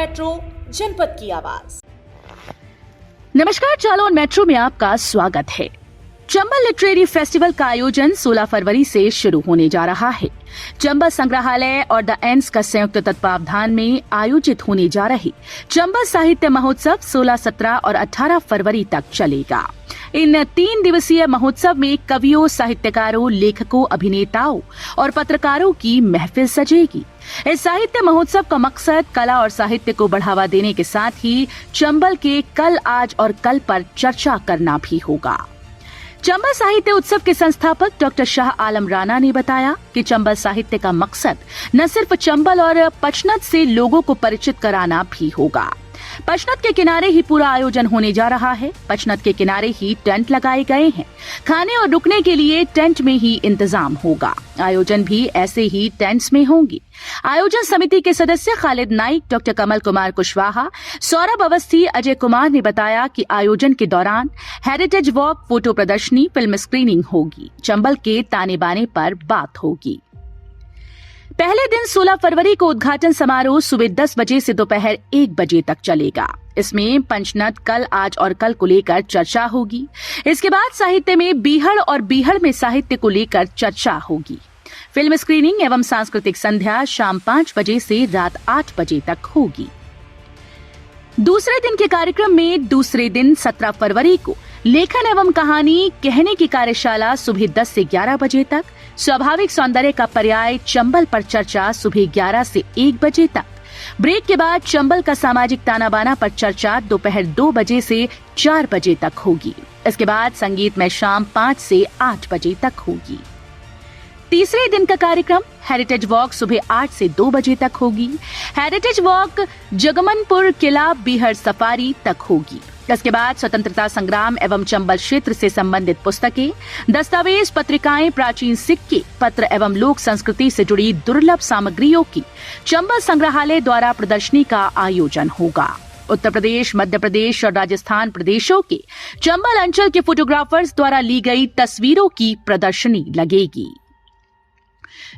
Metro, जनपद की आवाज। नमस्कार, जालौन मेट्रो में आपका स्वागत है। चंबल लिटरेरी फेस्टिवल का आयोजन 16 फरवरी से शुरू होने जा रहा है। चंबल संग्रहालय और द एंड्स का संयुक्त तत्वावधान में आयोजित होने जा रहे चंबल साहित्य महोत्सव 16, 17 और 18 फरवरी तक चलेगा। इन 3 दिवसीय महोत्सव में कवियों, साहित्यकारों, लेखकों, अभिनेताओं और पत्रकारों की महफिल सजेगी। इस साहित्य महोत्सव का मकसद कला और साहित्य को बढ़ावा देने के साथ ही चंबल के कल, आज और कल पर चर्चा करना भी होगा। चंबल साहित्य उत्सव के संस्थापक डॉक्टर शाह आलम राणा ने बताया कि चंबल साहित्य का मकसद न सिर्फ चंबल और पचनद से लोगों को परिचित कराना भी होगा। पचनद के किनारे ही पूरा आयोजन होने जा रहा है। पचनद के किनारे ही टेंट लगाए गए हैं। खाने और रुकने के लिए टेंट में ही इंतजाम होगा। आयोजन भी ऐसे ही टेंट्स में होंगे। आयोजन समिति के सदस्य खालिद नाइक, डॉक्टर कमल कुमार कुशवाहा, सौरभ अवस्थी, अजय कुमार ने बताया कि आयोजन के दौरान हेरिटेज वॉक, फोटो प्रदर्शनी, फिल्म स्क्रीनिंग होगी। चंबल के ताने बाने पर बात होगी। पहले दिन 16 फरवरी को उद्घाटन समारोह सुबह 10 बजे से दोपहर 1 बजे तक चलेगा। इसमें पंचनद, कल, आज और कल को लेकर चर्चा होगी। इसके बाद साहित्य में बीहड़ और बीहड़ में साहित्य को लेकर चर्चा होगी। फिल्म स्क्रीनिंग एवं सांस्कृतिक संध्या शाम 5 बजे से रात 8 बजे तक होगी। दूसरे दिन के कार्यक्रम में दूसरे दिन 17 फरवरी को लेखन एवं कहानी कहने की कार्यशाला सुबह 10 से 11 बजे तक, स्वाभाविक सौंदर्य का पर्याय चंबल पर चर्चा सुबह 11 से 1 बजे तक। ब्रेक के बाद चंबल का सामाजिक ताना बाना पर चर्चा दोपहर 2 बजे से 4 बजे तक होगी। इसके बाद संगीत में शाम 5 से 8 बजे तक होगी। तीसरे दिन का कार्यक्रम हेरिटेज वॉक सुबह 8 से 2 बजे तक होगी। हेरिटेज वॉक जगमनपुर किला बीहड़ सफारी तक होगी। इसके बाद स्वतंत्रता संग्राम एवं चंबल क्षेत्र से संबंधित पुस्तकें, दस्तावेज, पत्रिकाएं, प्राचीन सिक्के, पत्र एवं लोक संस्कृति से जुड़ी दुर्लभ सामग्रियों की चंबल संग्रहालय द्वारा प्रदर्शनी का आयोजन होगा। उत्तर प्रदेश, मध्य प्रदेश और राजस्थान प्रदेशों के चंबल अंचल के फोटोग्राफर्स द्वारा ली गई तस्वीरों की प्रदर्शनी लगेगी।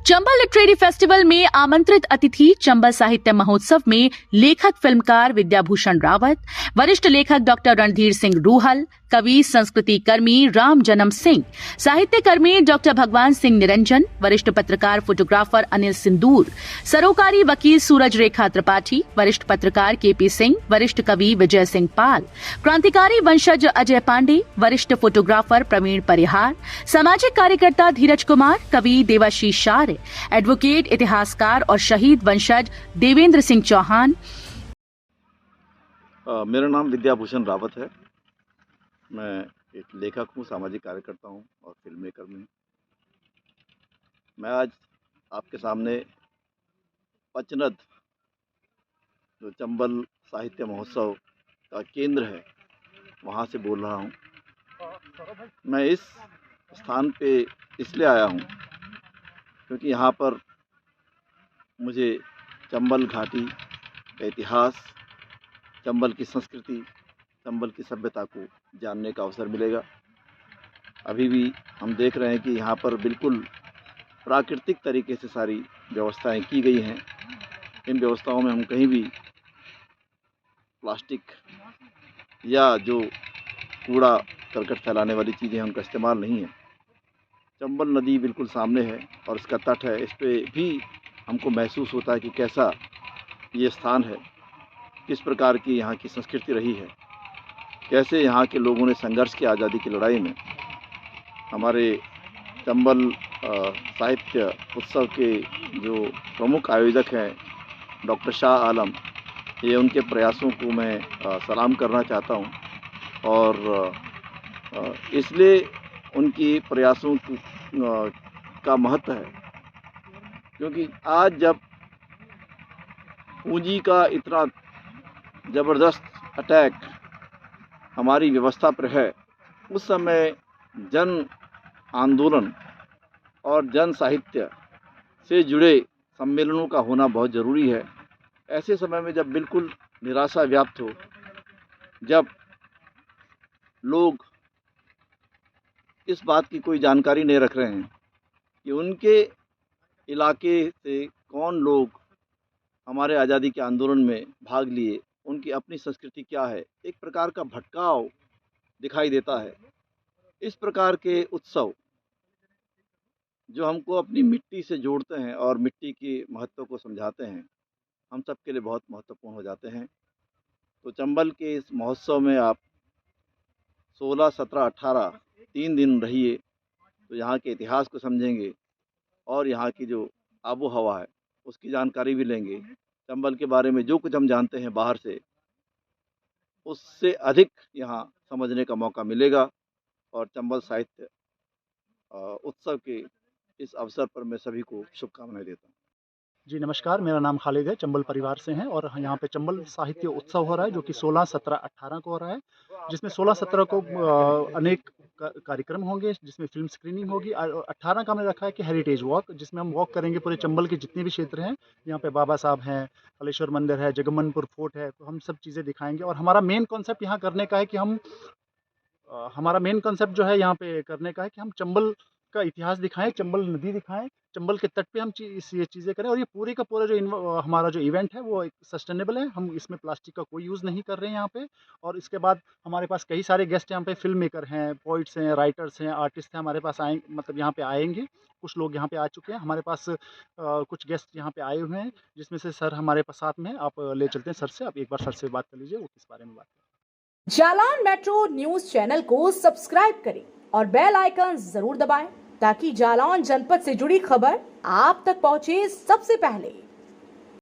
चंबल लिटरेरी फेस्टिवल में आमंत्रित अतिथि चंबल साहित्य महोत्सव में लेखक फिल्मकार विद्याभूषण रावत, वरिष्ठ लेखक डॉक्टर रणधीर सिंह रूहल, कवि संस्कृति कर्मी राम जन्म सिंह, साहित्य कर्मी डॉक्टर भगवान सिंह निरंजन, वरिष्ठ पत्रकार फोटोग्राफर अनिल सिंदूर, सरोकारी वकील सूरज रेखा त्रिपाठी, वरिष्ठ पत्रकार केपी सिंह, वरिष्ठ कवि विजय सिंह पाल, क्रांतिकारी वंशज अजय पांडे, वरिष्ठ फोटोग्राफर प्रवीण परिहार, सामाजिक कार्यकर्ता धीरज कुमार, कवि देवाशीष शार्य, एडवोकेट, इतिहासकार और शहीद वंशज देवेंद्र सिंह चौहान। मेरा नाम विद्याभूषण रावत है। मैं एक लेखक हूँ, सामाजिक कार्यकर्ता हूँ और फिल्म मेकर भी हूँ। मैं आज आपके सामने पचनद, जो चंबल साहित्य महोत्सव का केंद्र है, वहाँ से बोल रहा हूँ। मैं इस स्थान पे इसलिए आया हूँ क्योंकि यहाँ पर मुझे चंबल घाटी का इतिहास, चंबल की संस्कृति, चंबल की सभ्यता को जानने का अवसर मिलेगा। अभी भी हम देख रहे हैं कि यहाँ पर बिल्कुल प्राकृतिक तरीके से सारी व्यवस्थाएं की गई हैं। इन व्यवस्थाओं में हम कहीं भी प्लास्टिक या जो कूड़ा करकट फैलाने वाली चीज़ें उनका इस्तेमाल नहीं है। चंबल नदी बिल्कुल सामने है और इसका तट है। इस पे भी हमको महसूस होता है कि कैसा ये स्थान है, किस प्रकार की यहाँ की संस्कृति रही है, कैसे यहाँ के लोगों ने संघर्ष किया आज़ादी की लड़ाई में। हमारे चंबल साहित्य उत्सव के जो प्रमुख आयोजक हैं डॉक्टर शाह आलम, ये उनके प्रयासों को मैं सलाम करना चाहता हूँ और इसलिए उनकी प्रयासों का महत्व है क्योंकि आज जब पूंजी का इतना ज़बरदस्त अटैक हमारी व्यवस्था पर है, उस समय जन आंदोलन और जन साहित्य से जुड़े सम्मेलनों का होना बहुत ज़रूरी है। ऐसे समय में जब बिल्कुल निराशा व्याप्त हो, जब लोग इस बात की कोई जानकारी नहीं रख रहे हैं कि उनके इलाके से कौन लोग हमारे आज़ादी के आंदोलन में भाग लिए, उनकी अपनी संस्कृति क्या है, एक प्रकार का भटकाव दिखाई देता है। इस प्रकार के उत्सव जो हमको अपनी मिट्टी से जोड़ते हैं और मिट्टी के महत्व को समझाते हैं, हम सब के लिए बहुत महत्वपूर्ण हो जाते हैं। तो चंबल के इस महोत्सव में आप 16, 17, 18 3 दिन रहिए, तो यहाँ के इतिहास को समझेंगे और यहाँ की जो आबो हवा है उसकी जानकारी भी लेंगे। चंबल के बारे में जो कुछ हम जानते हैं बाहर से, उससे अधिक यहाँ समझने का मौका मिलेगा। और चंबल साहित्य उत्सव के इस अवसर पर मैं सभी को शुभकामनाएं देता हूँ। जी नमस्कार, मेरा नाम खालिद है, चंबल परिवार से हैं और यहाँ पे चंबल साहित्य उत्सव हो रहा है जो कि 16, 17, 18 को हो रहा है, जिसमें 16, 17 को अनेक कार्यक्रम होंगे, जिसमें फिल्म स्क्रीनिंग होगी। 18 का हमने रखा है कि हेरिटेज वॉक, जिसमें हम वॉक करेंगे पूरे चंबल के जितने भी क्षेत्र हैं। यहाँ पे बाबा साहब हैं, कलेश्वर मंदिर है, जगमनपुर फोर्ट है, तो हम सब चीज़ें दिखाएंगे। और हमारा मेन कॉन्सेप्ट यहाँ करने का है कि हमारा मेन कॉन्सेप्ट जो है यहाँ पे करने का है कि हम चंबल का इतिहास दिखाएं, चंबल नदी दिखाएं, चंबल के तट पे हम ये चीज़ें करें। और ये पूरे का पूरा जो हमारा जो इवेंट है वो एक सस्टेनेबल है, हम इसमें प्लास्टिक का कोई यूज़ नहीं कर रहे हैं यहाँ पे। और इसके बाद हमारे पास कई सारे गेस्ट यहाँ पे फिल्म मेकर हैं, पोइट्स हैं, राइटर्स हैं, आर्टिस्ट हैं, हमारे पास मतलब यहाँ पे आएंगे। कुछ लोग यहाँ पे आ चुके हैं, हमारे पास कुछ गेस्ट यहाँ पे आए हुए हैं, जिसमें से सर हमारे पास साथ में, आप ले चलते हैं सर से। आप एक बार सर से बात कर लीजिए, वो किस बारे में बात करें। जालान मेट्रो न्यूज चैनल को सब्सक्राइब करें और बेल आइकन जरूर दबाएं ताकि जालौन जनपद से जुड़ी खबर आप तक पहुंचे सबसे पहले।